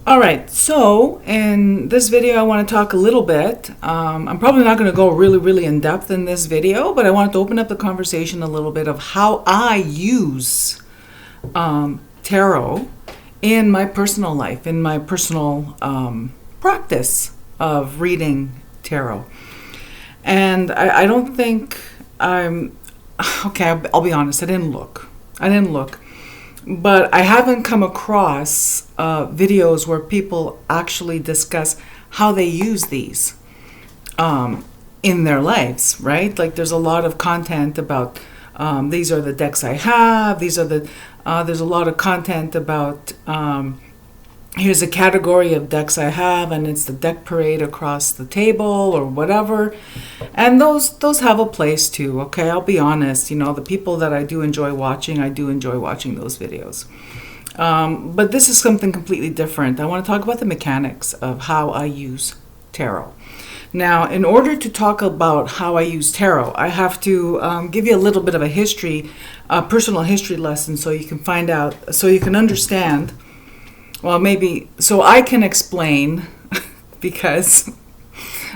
All right, so in this video, I want to talk a little bit. I'm probably not going to go really in depth in this video, but I wanted to open up the conversation a little bit of how I use tarot in my personal life, in my personal practice of reading tarot. And I don't think okay, I'll be honest, I didn't look. But I haven't come across videos where people actually discuss how they use these in their lives, right? Like there's a lot of content about these are the decks I have. There's a lot of content about here's a category of decks I have, and it's the deck parade across the table or whatever. And those have a place too, okay? I'll be honest, the people that I do enjoy watching those videos. But this is something completely different. I want to talk about the mechanics of how I use tarot. Now, in order to talk about how I use tarot, I have to give you a little bit of a personal history lesson so you can find out, so you can understand. Well, maybe, so I can explain, because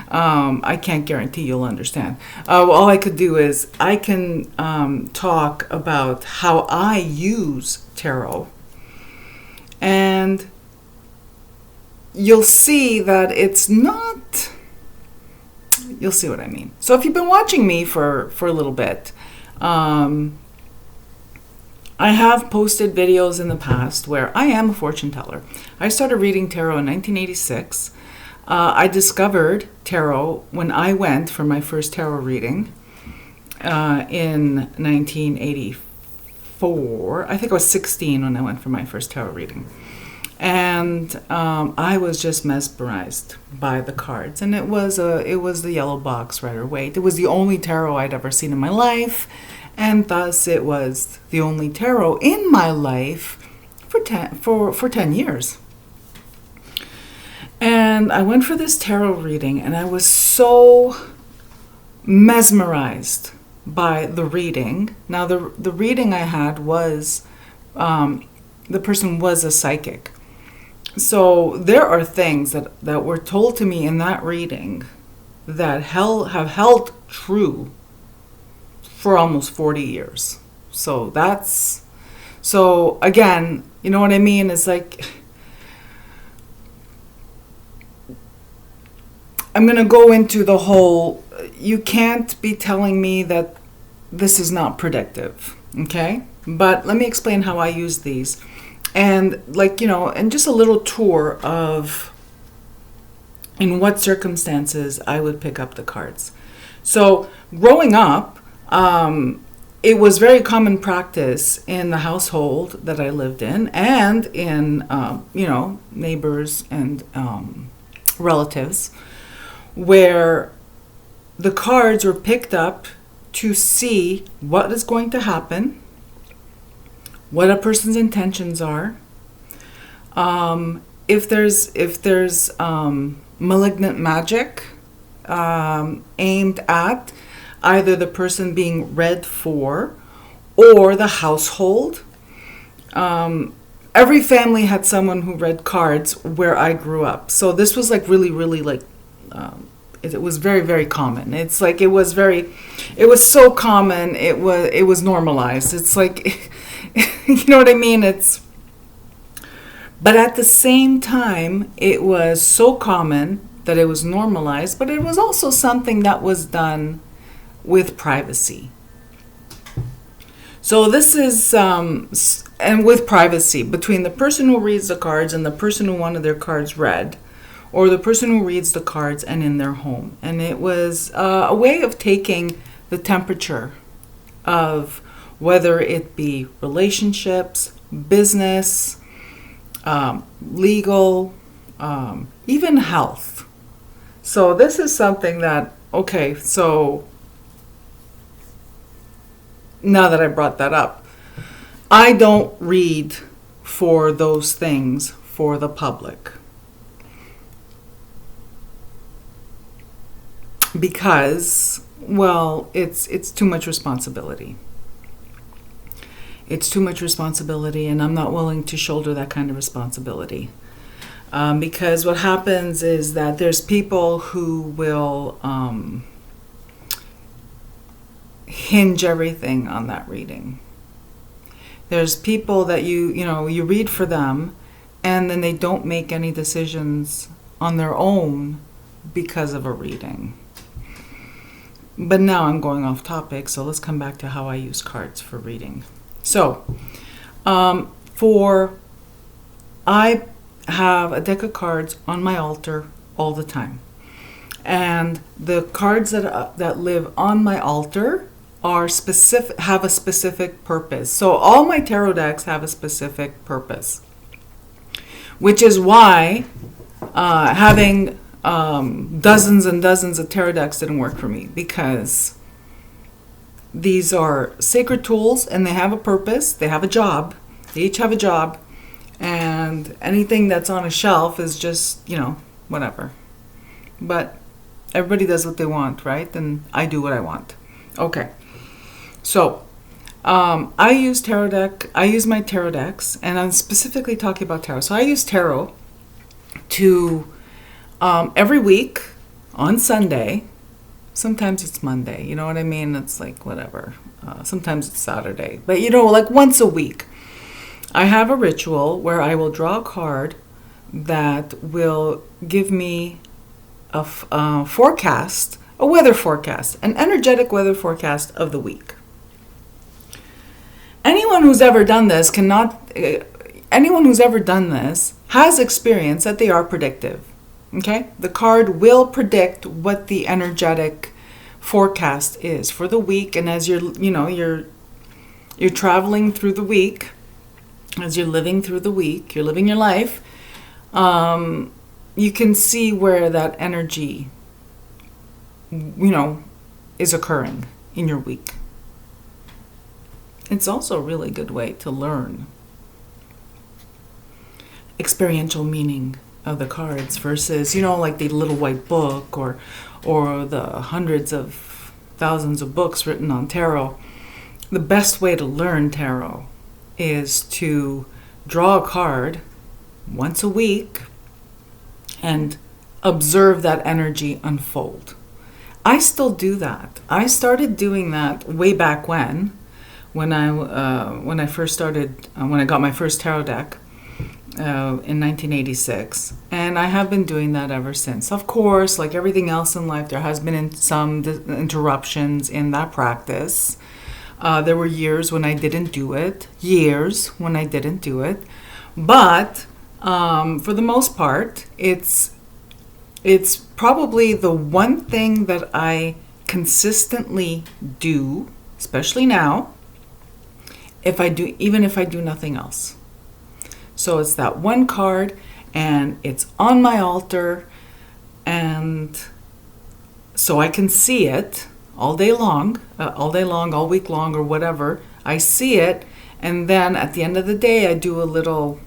I can't guarantee you'll understand. All I could do is I can talk about how I use tarot, and you'll see that it's not, you'll see what I mean. So if you've been watching me for a little bit, I have posted videos in the past where I am a fortune teller. I started reading tarot in 1986. I discovered tarot when I went for my first tarot reading in 1984. I think I was 16 when I went for my first tarot reading. And I was just mesmerized by the cards. And it was the yellow box Rider-Waite. It was the only tarot I'd ever seen in my life. And thus it was the only tarot in my life for 10 years. And I went for this tarot reading, and I was so mesmerized by the reading. Now, the reading I had was, the person was a psychic. So there are things that were told to me in that reading that have held true for almost 40 years. So again, you know what I mean? It's like, I'm going to go into the whole, you can't be telling me that this is not predictive, okay? But let me explain how I use these. And and just a little tour of in what circumstances I would pick up the cards. So growing up, it was very common practice in the household that I lived in, and in neighbors and relatives, where the cards were picked up to see what is going to happen, what a person's intentions are, if there's malignant magic aimed at either the person being read for or the household. Every family had someone who read cards where I grew up. So this was like really it was very common. It's like it was so common, it was normalized. It's like, you know what I mean? But at the same time, it was so common that it was normalized, but it was also something that was done with privacy. So this is, and with privacy, between the person who reads the cards and the person who wanted their cards read, or the person who reads the cards and in their home. And it was a way of taking the temperature of whether it be relationships, business, legal, even health. So this is something that, okay, so now that I brought that up, I don't read for those things for the public. Because, well, it's too much responsibility. It's too much responsibility, and I'm not willing to shoulder that kind of responsibility. Because what happens is that there's people who will hinge everything on that reading. There's people that you read for them, and then they don't make any decisions on their own because of a reading. But now I'm going off topic, so let's come back to how I use cards for reading. So, I have a deck of cards on my altar all the time. And the cards that live on my altar have a specific purpose. So all my tarot decks have a specific purpose, which is why having dozens and dozens of tarot decks didn't work for me, because these are sacred tools and they have a purpose. They have a job. They each have a job, and anything that's on a shelf is just, whatever. But everybody does what they want, right? And I do what I want. Okay. So, I use my tarot decks, and I'm specifically talking about tarot. So I use tarot to, every week on Sunday, sometimes it's Monday, you know what I mean? It's like whatever. Sometimes it's Saturday. But like once a week, I have a ritual where I will draw a card that will give me a forecast, a weather forecast, an energetic weather forecast of the week. Anyone who's ever done this has experience that they are predictive. Okay? The card will predict what the energetic forecast is for the week, and as you're traveling through the week, as you're living through the week, you're living your life, you can see where that energy, is occurring in your week. It's also a really good way to learn experiential meaning of the cards versus, like the little white book or the hundreds of thousands of books written on tarot. The best way to learn tarot is to draw a card once a week and observe that energy unfold. I still do that. I started doing that way back when I first started, when I got my first tarot deck in 1986, and I have been doing that ever since. Of course, like everything else in life, there has been some interruptions in that practice. There were years when I didn't do it, but for the most part, it's probably the one thing that I consistently do, especially now, even if I do nothing else. So it's that one card, and it's on my altar, and so I can see it all day long, all week long, or whatever. I see it, and then at the end of the day, I do a little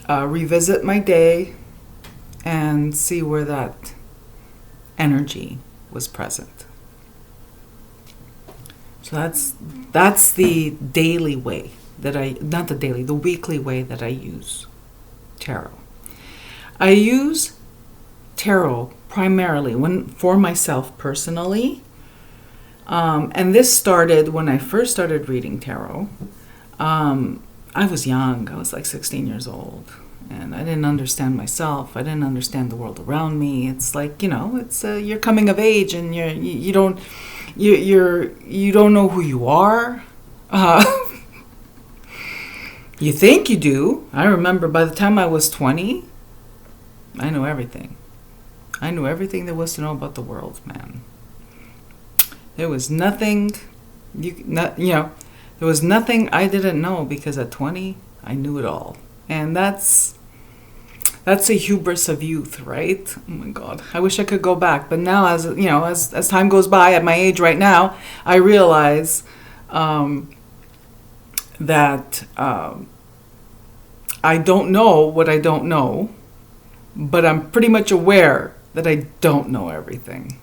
revisit my day and see where that energy was present. So that's the daily way the weekly way that I use tarot. I use tarot primarily for myself personally, and this started when I first started reading tarot. I was young. I was like 16 years old, and I didn't understand myself. I didn't understand the world around me. It's like, it's you're coming of age, and you don't know who you are. You think you do. I remember by the time I was 20, I knew everything. I knew everything there was to know about the world, man. There was nothing, there was nothing I didn't know, because at 20, I knew it all. And that's a hubris of youth, right? Oh my God, I wish I could go back. But now, as time goes by, at my age right now, I realize that I don't know what I don't know, but I'm pretty much aware that I don't know everything.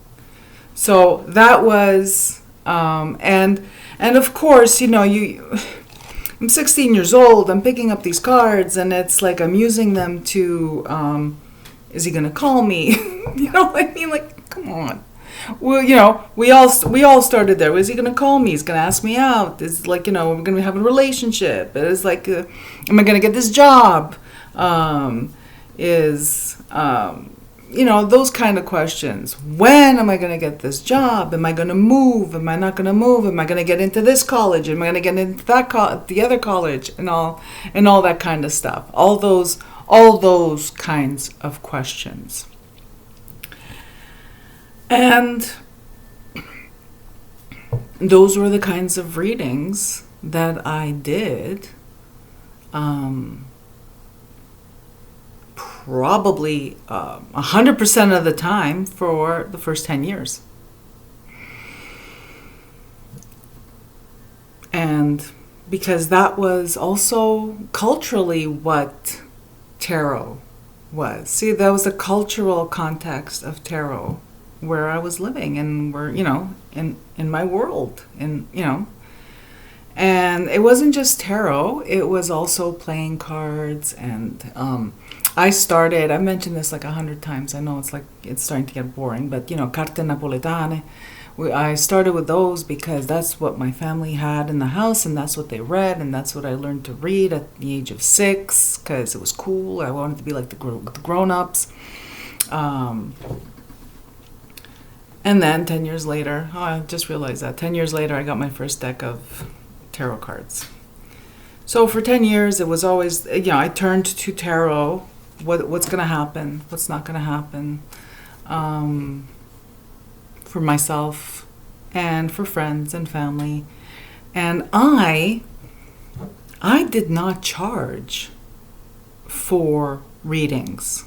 So that was, and of course, the I'm 16 years old, I'm picking up these cards, and it's like I'm using them to, is he going to call me? You know what I mean? Like, come on. Well, we all started there. Is he going to call me? He's going to ask me out. Is like, we're going to have a relationship. It's like, am I going to get this job? Those kind of questions. When am I going to get this job? Am I going to move? Am I not going to move? Am I going to get into this college? Am I going to get into the other college? And all that kind of stuff. All those kinds of questions. And those were the kinds of readings that I did. Probably 100% of the time for the first 10 years. And because that was also culturally what tarot was. See, that was the cultural context of tarot where I was living and where, in my world. And it wasn't just tarot, it was also playing cards. And I mentioned this like 100 times. I know it's starting to get boring, but carte napoletane. I started with those because that's what my family had in the house, and that's what they read, and that's what I learned to read at the age of 6 because it was cool. I wanted to be like the grown-ups. And then 10 years later, I just realized that 10 years later, I got my first deck of tarot cards. So for 10 years, it was always, I turned to tarot. What's going to happen? What's not going to happen? For myself and for friends and family. And I did not charge for readings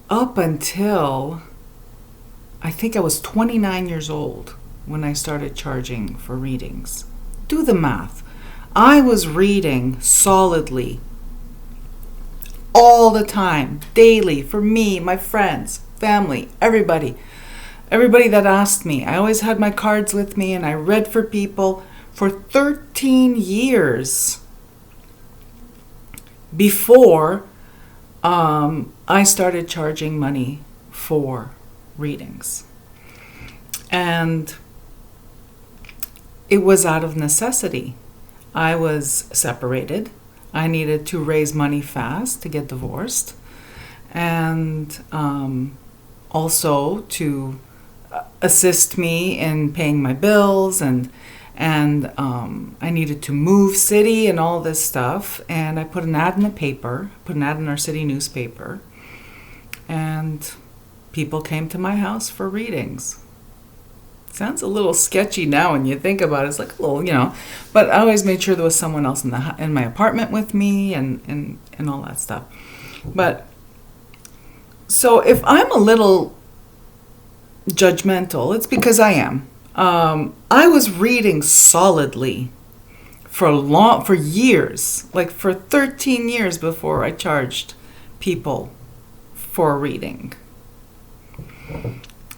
up until I think I was 29 years old when I started charging for readings. Do the math. I was reading solidly all the time, daily, for me, my friends, family, everybody that asked me. I always had my cards with me, and I read for people for 13 years before I started charging money for readings. And it was out of necessity. I was separated. I needed to raise money fast to get divorced, and also to assist me in paying my bills, and I needed to move city and all this stuff. And I put an ad in the paper, put an ad in our city newspaper, and people came to my house for readings. Sounds a little sketchy now when you think about it. It's like a little, but I always made sure there was someone else in my apartment with me and all that stuff. But so if I'm a little judgmental, it's because I am. I was reading solidly for years, like for 13 years before I charged people for a reading.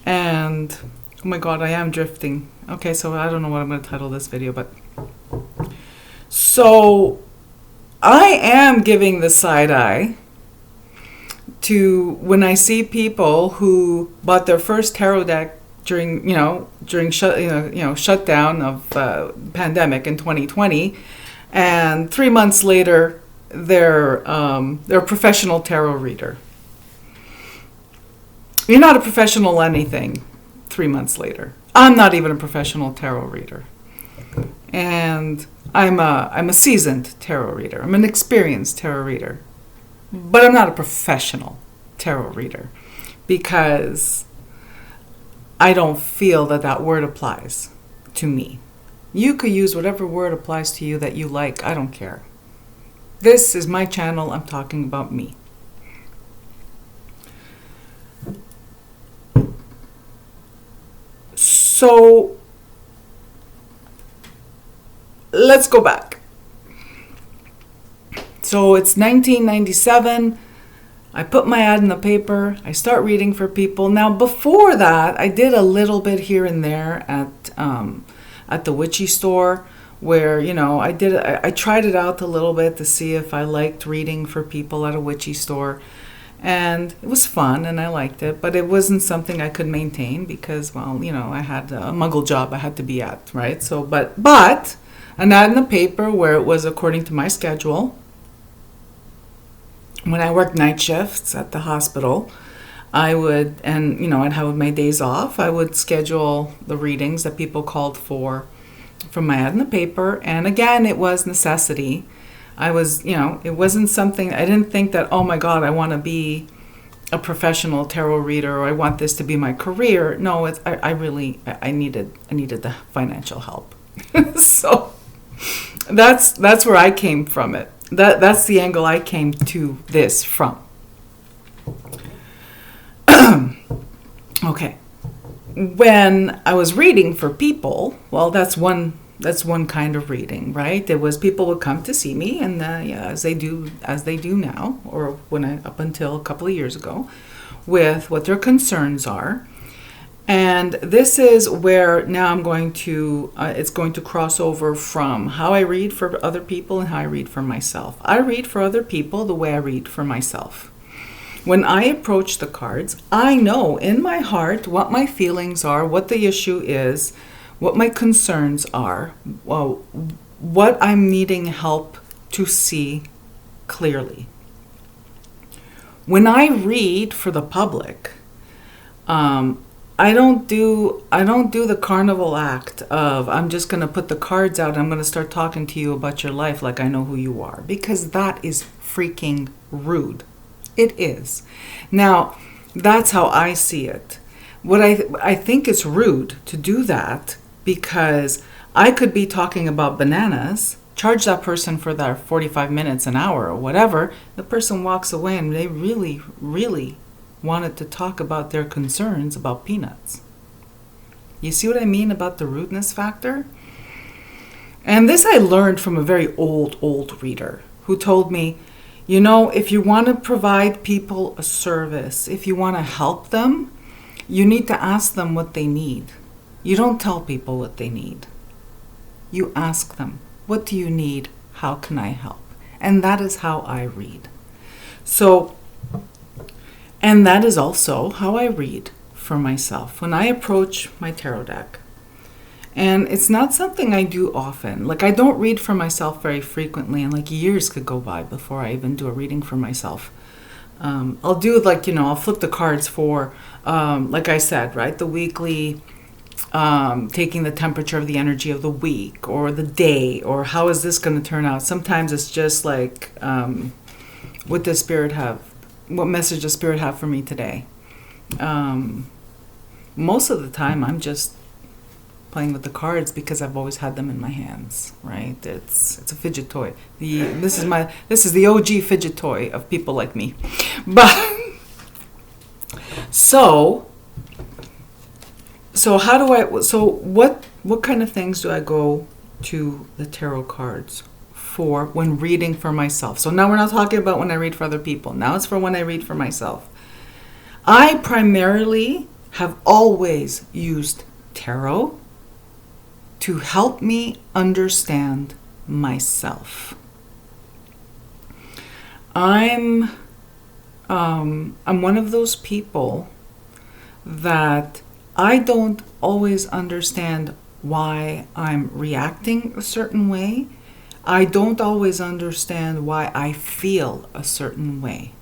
And oh my God, I am drifting. Okay, so I don't know what I'm going to title this video, but so I am giving the side eye to when I see people who bought their first tarot deck during shutdown of pandemic in 2020, and 3 months later they're a professional tarot reader. You're not a professional anything 3 months later. I'm not even a professional tarot reader. And I'm a seasoned tarot reader. I'm an experienced tarot reader. But I'm not a professional tarot reader because I don't feel that word applies to me. You could use whatever word applies to you that you like. I don't care. This is my channel. I'm talking about me. So let's go back. So it's 1997. I put my ad in the paper. I start reading for people. Now, before that, I did a little bit here and there at the witchy store where, I tried it out a little bit to see if I liked reading for people at a witchy store. And it was fun and I liked it, but it wasn't something I could maintain because, well, I had a muggle job I had to be at, right? So, but an ad in the paper where it was according to my schedule. When I worked night shifts at the hospital, I would, and I'd have my days off, I would schedule the readings that people called for from my ad in the paper. And again, it was necessity. I was, it wasn't something, I didn't think that, oh my God, I want to be a professional tarot reader or I want this to be my career. No, I needed the financial help. So that's where I came from it. That's the angle I came to this from. Okay. When I was reading for people, well, that's one kind of reading, right? There was people would come to see me, and as they do now, or up until a couple of years ago, with what their concerns are. And this is where now I'm going to, it's going to cross over from how I read for other people and how I read for myself. I read for other people the way I read for myself. When I approach the cards, I know in my heart what my feelings are, what the issue is, what my concerns are, well, what I'm needing help to see clearly. When I read for the public, I don't do the carnival act of I'm just going to put the cards out and I'm going to start talking to you about your life like I know who you are, because that is freaking rude. It is. Now, that's how I see it. What I think it's rude to do that, because I could be talking about bananas, charge that person for their 45 minutes, an hour, or whatever. The person walks away and they really, really wanted to talk about their concerns about peanuts. You see what I mean about the rudeness factor? And this I learned from a very old reader who told me, if you want to provide people a service, if you want to help them, you need to ask them what they need. You don't tell people what they need. You ask them, what do you need? How can I help? And that is how I read. And that is also how I read for myself when I approach my tarot deck. And it's not something I do often. Like, I don't read for myself very frequently, and years could go by before I even do a reading for myself. I'll do I'll flip the cards for, like I said, right, the weekly, taking the temperature of the energy of the week or the day, or how is this going to turn out. Sometimes it's just what does Spirit have? What message does Spirit have for me today? Most of the time, I'm just playing with the cards because I've always had them in my hands, right? It's a fidget toy. This is the OG fidget toy of people like me. But so what kind of things do I go to the tarot cards for when reading for myself? So now we're not talking about when I read for other people. Now it's for when I read for myself. I primarily have always used tarot to help me understand myself. I'm one of those people that I don't always understand why I'm reacting a certain way. I don't always understand why I feel a certain way.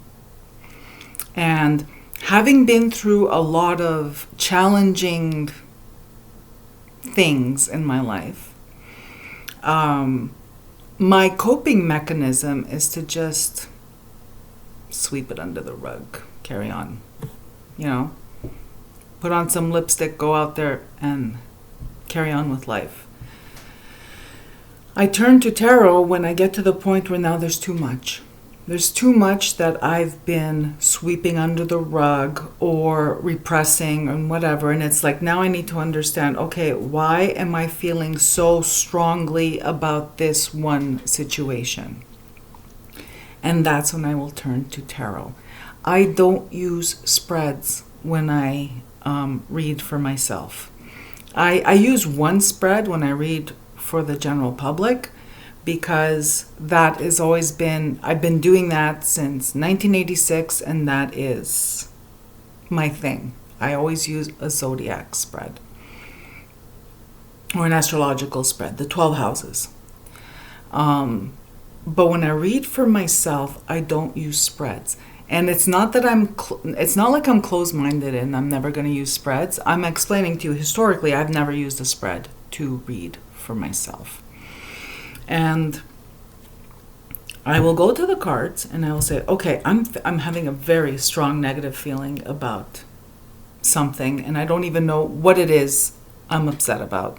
And having been through a lot of challenging things in my life, my coping mechanism is to just sweep it under the rug, carry on, put on some lipstick, go out there and carry on with life. I turn to tarot when I get to the point where now there's too much. There's too much that I've been sweeping under the rug or repressing and whatever. And it's now I need to understand, okay, why am I feeling so strongly about this one situation? And that's when I will turn to tarot. I don't use spreads when I read for myself. I use one spread when I read for the general public, because that has always been, I've been doing that since 1986, and that is my thing. I always use a zodiac spread or an astrological spread, the 12 houses. But when I read for myself, I don't use spreads. And it's not that it's not like I'm closed-minded and I'm never going to use spreads. I'm explaining to you, historically, I've never used a spread to read for myself. And I will go to the cards and I will say, okay, I'm having a very strong negative feeling about something, and I don't even know what it is I'm upset about.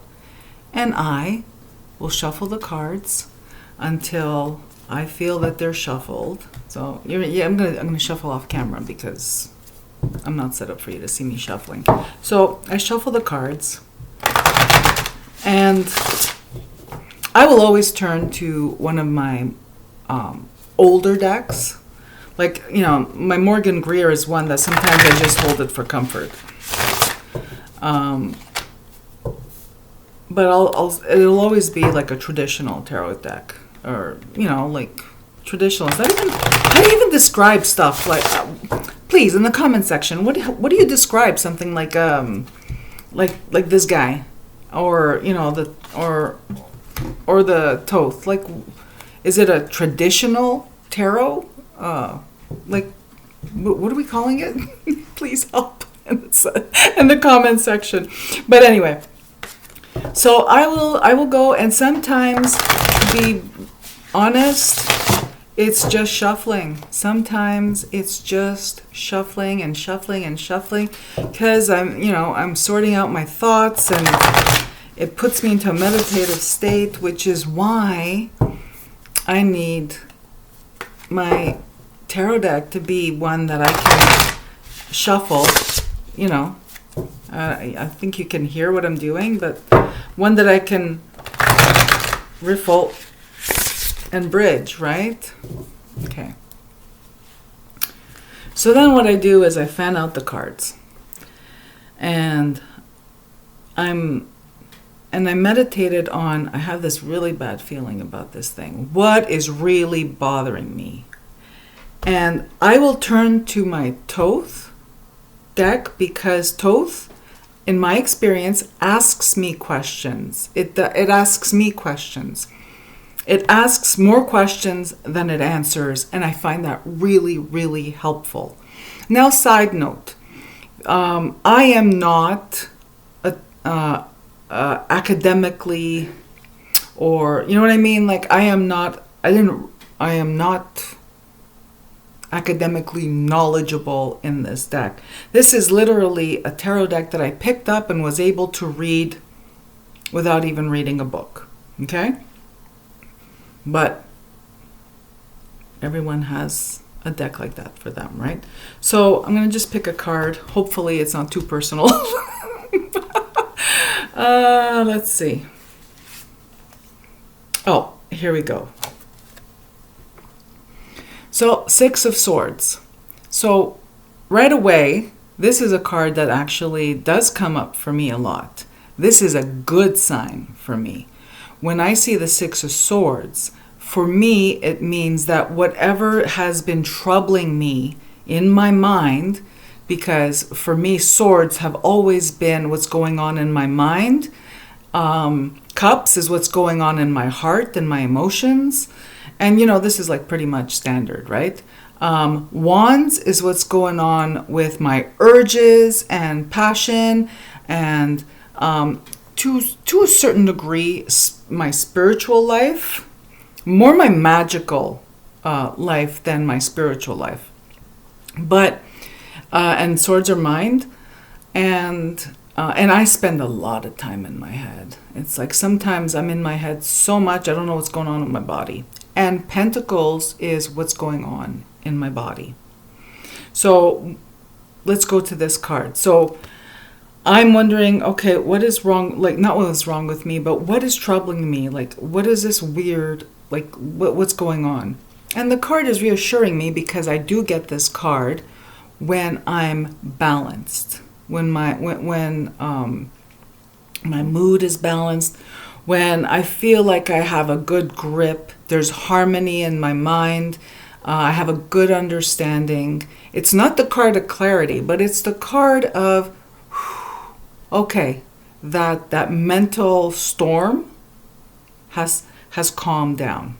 And I will shuffle the cards until I feel that they're shuffled. So yeah, I'm gonna shuffle off camera because I'm not set up for you to see me shuffling. So I shuffle the cards, and I will always turn to one of my older decks. Like, you know, my Morgan Greer is one that sometimes I just hold it for comfort. But it'll always be like a traditional tarot deck, or, you know, like traditional. How do you even describe stuff? Like, please, in the comment section, what do you describe something like this guy, or, you know, or the Thoth? Like, is it a traditional tarot? Like, what are we calling it? Please help in the comment section. But anyway. So I will go, and sometimes, to be honest, it's just shuffling. Sometimes it's just shuffling and shuffling and shuffling, because I'm sorting out my thoughts, and it puts me into a meditative state, which is why I need my tarot deck to be one that I can shuffle, you know. I think you can hear what I'm doing, but one that I can riffle and bridge, right? Okay. So then what I do is I fan out the cards. And I meditated on, I have this really bad feeling about this thing. What is really bothering me? And I will turn to my Thoth deck, because Thoth, in my experience, asks me questions. It asks me questions. It asks more questions than it answers, and I find that really, really helpful. Now, side note, I am not academically, or, you know what I mean? Like, I am not academically knowledgeable in this deck. This is literally a tarot deck that I picked up and was able to read without even reading a book. Okay? But everyone has a deck like that for them, right? So I'm going to just pick a card. Hopefully it's not too personal. Let's see. Oh, here we go. So, Six of Swords. So, right away, this is a card that actually does come up for me a lot. This is a good sign for me. When I see the Six of Swords, for me, it means that whatever has been troubling me in my mind, because for me, swords have always been what's going on in my mind. Cups is what's going on in my heart and my emotions. And, you know, this is like pretty much standard, right? Wands is what's going on with my urges and passion, and to a certain degree, my spiritual life, more my magical life than my spiritual life. But, and swords are mind, and I spend a lot of time in my head. It's like sometimes I'm in my head so much, I don't know what's going on with my body. And Pentacles is what's going on in my body. So let's go to this card. So I'm wondering, okay, what is wrong? Like, not what is wrong with me, but what is troubling me? Like, what is this weird, like, what's going on? And the card is reassuring me, because I do get this card when I'm balanced, when my mood is balanced, when I feel like I have a good grip, there's harmony in my mind, I have a good understanding. It's not the card of clarity, but it's the card of, okay, that mental storm has calmed down.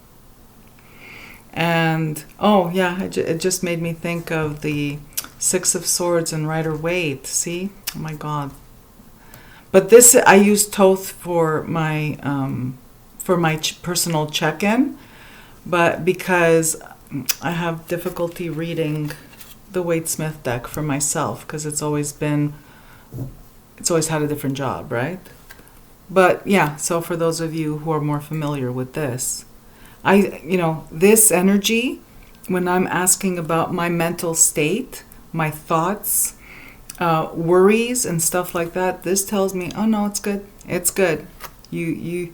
And oh yeah, it just made me think of the Six of Swords and Rider-Waite. See, oh my God. But this, I use Thoth for my personal check-in, but because I have difficulty reading the Waite-Smith deck for myself, because it's always had a different job, right? But yeah, so for those of you who are more familiar with this, this energy, when I'm asking about my mental state, my thoughts, worries and stuff like that, this tells me, oh no, it's good. It's good. You've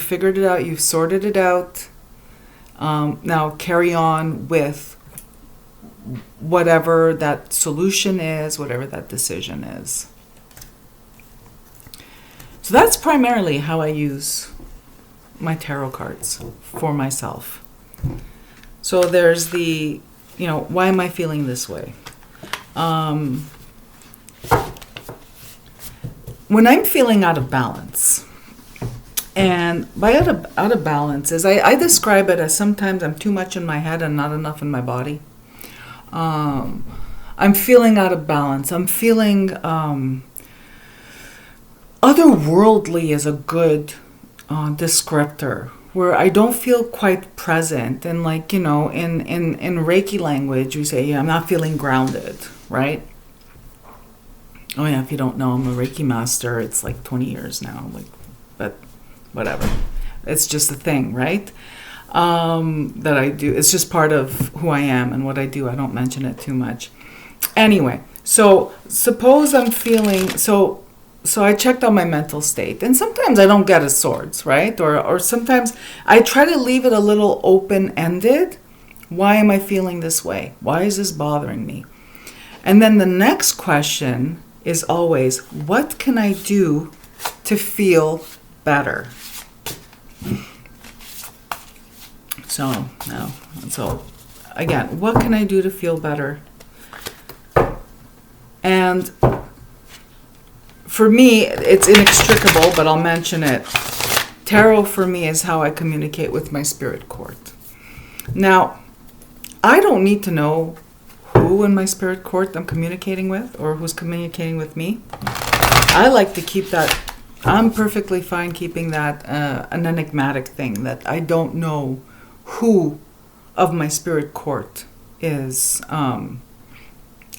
figured it out. You've sorted it out. Now carry on with whatever that solution is, whatever that decision is. So that's primarily how I use my tarot cards for myself. So there's the, why am I feeling this way? When I'm feeling out of balance, and by out of balance is, I describe it as sometimes I'm too much in my head and not enough in my body. I'm feeling out of balance. I'm feeling otherworldly is a good descriptor, where I don't feel quite present. And in Reiki language, we say, yeah, I'm not feeling grounded, right? Oh yeah, if you don't know, I'm a Reiki master. It's like 20 years now, but whatever. It's just a thing, right? That I do. It's just part of who I am and what I do. I don't mention it too much. Anyway, so suppose I'm feeling, so I checked on my mental state, and sometimes I don't get a swords, right? Or sometimes I try to leave it a little open-ended. Why am I feeling this way? Why is this bothering me? And then the next question is always, what can I do to feel better? So again, what can I do to feel better? And for me, it's inextricable, but I'll mention it. Tarot for me is how I communicate with my spirit court. Now, I don't need to know who in my spirit court I'm communicating with or who's communicating with me. I like to keep that, I'm perfectly fine keeping that an enigmatic thing, that I don't know who of my spirit court is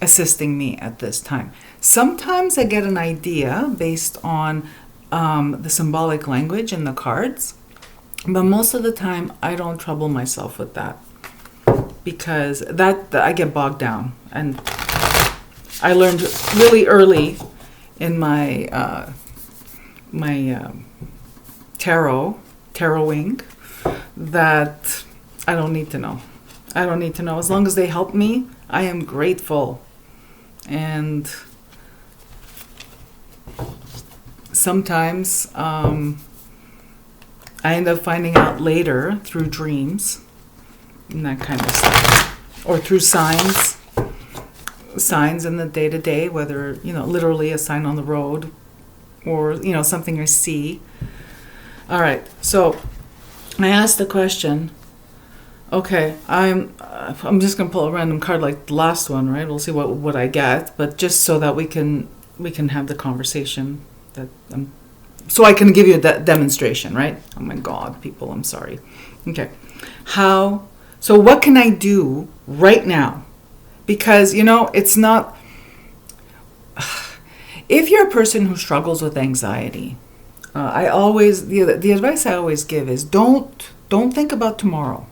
assisting me at this time. Sometimes I get an idea based on the symbolic language in the cards, but most of the time I don't trouble myself with that, because that I get bogged down. And I learned really early in my taroting that I don't need to know. I don't need to know. As long as they help me, I am grateful. And sometimes I end up finding out later through dreams and that kind of stuff, or through signs in the day-to-day, whether literally a sign on the road or something I see. All right, so I asked the question, okay, I'm just gonna pull a random card like the last one, right? We'll see what I get, but just so that we can have the conversation, so I can give you that demonstration, right? Oh my God, people, I'm sorry. Okay, so what can I do right now? Because it's not, if you're a person who struggles with anxiety, the advice I always give is don't think about tomorrow.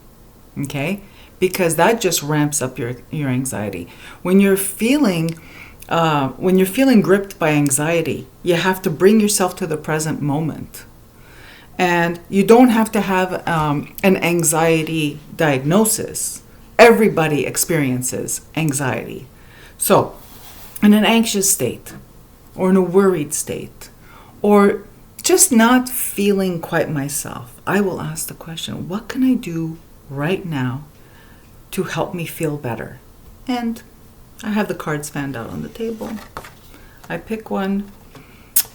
Okay, because that just ramps up your anxiety. When you're feeling gripped by anxiety, you have to bring yourself to the present moment, and you don't have to have an anxiety diagnosis. Everybody experiences anxiety. So, in an anxious state, or in a worried state, or just not feeling quite myself, I will ask the question, what can I do right now to help me feel better? And I have the cards fanned out on the table. I pick one,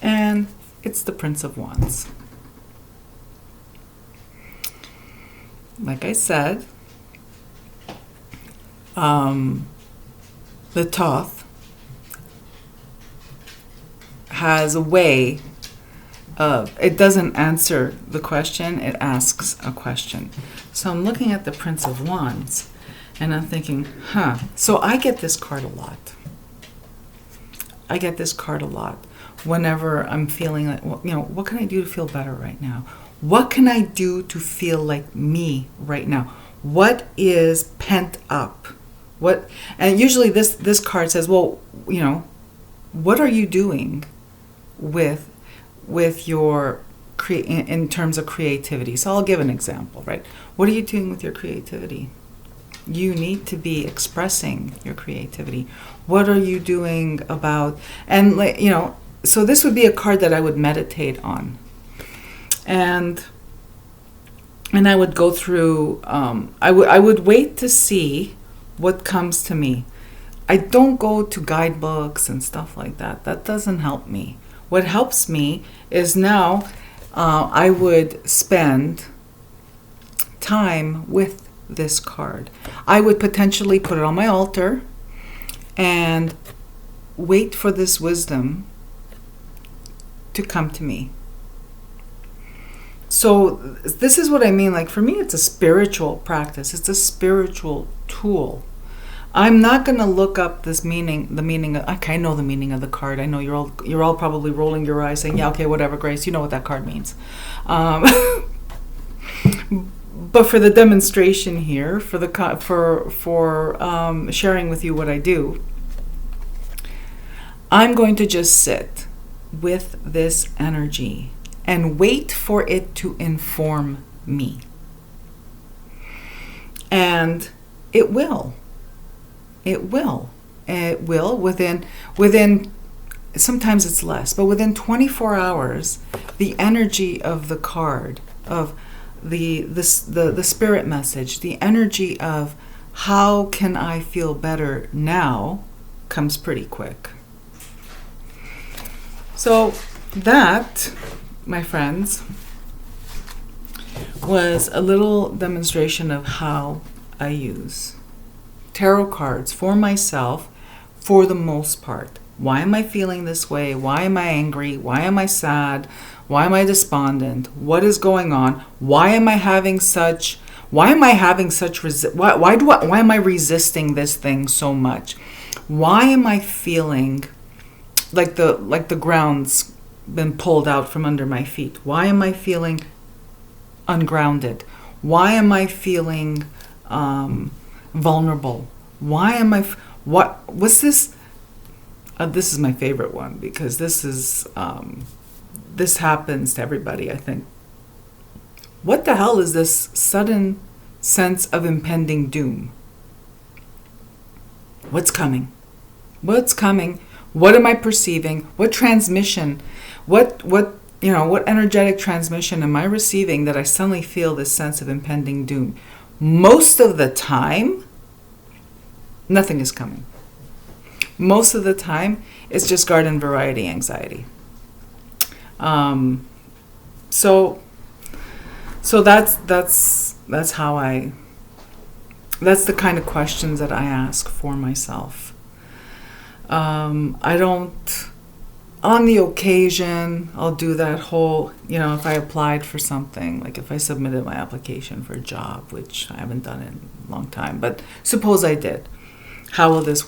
and it's the Prince of Wands. Like I said, the Thoth has a way of, it doesn't answer the question, it asks a question. So I'm looking at the Prince of Wands, and I'm thinking, so I get this card a lot. I get this card a lot whenever I'm feeling like, what can I do to feel better right now? What can I do to feel like me right now? What is pent up? And usually this card says, well, what are you doing with your in terms of creativity? So I'll give an example, right? What are you doing with your creativity? You need to be expressing your creativity. What are you doing about, and so this would be a card that I would meditate on. And I would go through, I would wait to see what comes to me. I don't go to guidebooks and stuff like that. That doesn't help me. What helps me is now I would spend time with this card. I would potentially put it on my altar and wait for this wisdom to come to me. So this is what I mean. Like, for me, it's a spiritual practice. It's a spiritual tool. I'm not going to look up the meaning of, okay, I know the meaning of the card. I know you're all probably rolling your eyes saying, yeah, okay, whatever, Grace, you know what that card means. But for the demonstration here, for sharing with you what I do, I'm going to just sit with this energy and wait for it to inform me. And it will. It will within, sometimes it's less, but within 24 hours, the energy of the card, of the spirit message, the energy of how can I feel better now, comes pretty quick. So that, my friends, was a little demonstration of how I use tarot cards for myself for the most part. Why am I feeling this way? Why am I angry? Why am I sad? Why am I despondent? What is going on? Why am I having such why am I resisting this thing so much? Why am I feeling like the ground's been pulled out from under my feet? Why am I feeling ungrounded? Why am I feeling vulnerable? Why am I? What's this? This is my favorite one, because this happens to everybody, I think. What the hell is this sudden sense of impending doom? What's coming? What's coming? What am I perceiving? What transmission? What energetic transmission am I receiving that I suddenly feel this sense of impending doom? Most of the time, nothing is coming. Most of the time, it's just garden variety anxiety. So that's how that's the kind of questions that I ask for myself. I don't, on the occasion, I'll do that whole, if I applied for something, like if I submitted my application for a job, which I haven't done in a long time, but suppose I did. How will this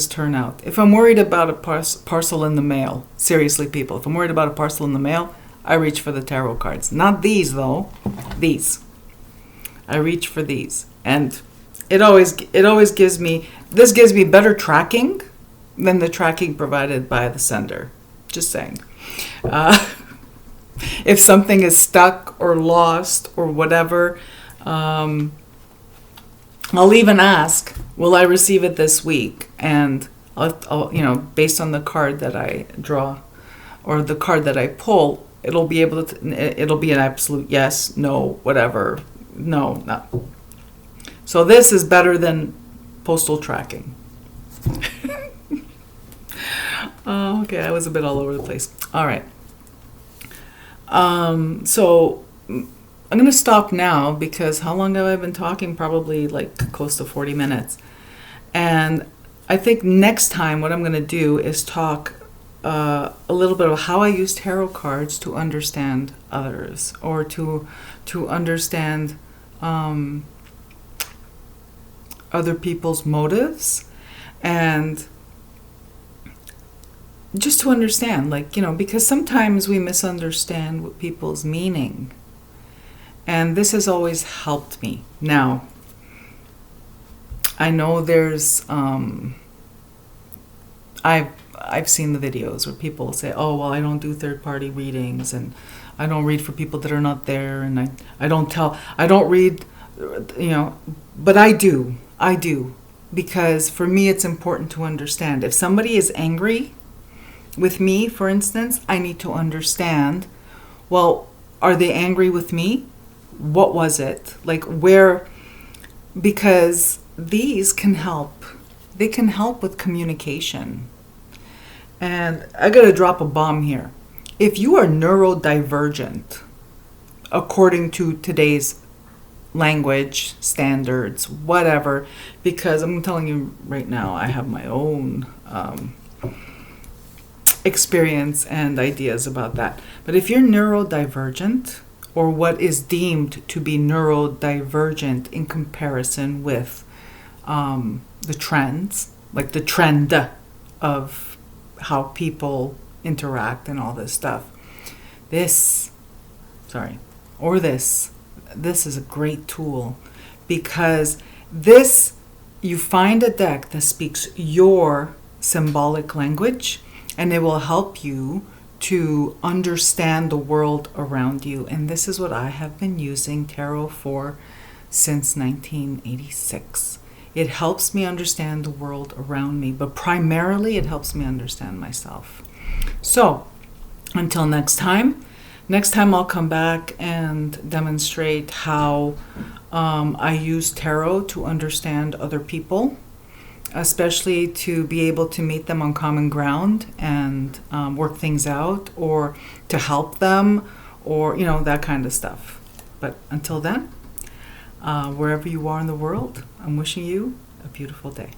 turn out? If I'm worried about a parcel in the mail, seriously, people, if I'm worried about a parcel in the mail, I reach for the tarot cards. Not these, though. These. I reach for these. And it always gives me better tracking than the tracking provided by the sender. Just saying. If something is stuck or lost or whatever, I'll even ask, will I receive it this week? And I'll based on the card that I draw or the card that I pull, it'll be able to, it'll be an absolute yes, no, whatever. No, not. So this is better than postal tracking. Oh, okay, I was a bit all over the place. All right. So I'm going to stop now because how long have I been talking? Probably like close to 40 minutes. And I think next time what I'm going to do is talk a little bit of how I use tarot cards to understand others, or to understand other people's motives, and just to understand, like, because sometimes we misunderstand what people's meaning. And this has always helped me. Now, I know there's, I've seen the videos where people say, oh, well, I don't do third-party readings, and I don't read for people that are not there, and I don't read, but I do, because for me it's important to understand. If somebody is angry with me, for instance, I need to understand, well, are they angry with me? What was it? Like, where? Because these can help. They can help with communication. And I gotta drop a bomb here. If you are neurodivergent, according to today's language standards, whatever, because I'm telling you right now, I have my own experience and ideas about that. But if you're neurodivergent, or what is deemed to be neurodivergent in comparison with the trends, like the trend of how people interact and all this stuff, this is a great tool, because you find a deck that speaks your symbolic language, and it will help you to understand the world around you. And this is what I have been using tarot for since 1986. It helps me understand the world around me, but primarily it helps me understand myself. So until next time I'll come back and demonstrate how I use tarot to understand other people, especially to be able to meet them on common ground and work things out, or to help them, or that kind of stuff. But until then, wherever you are in the world, I'm wishing you a beautiful day.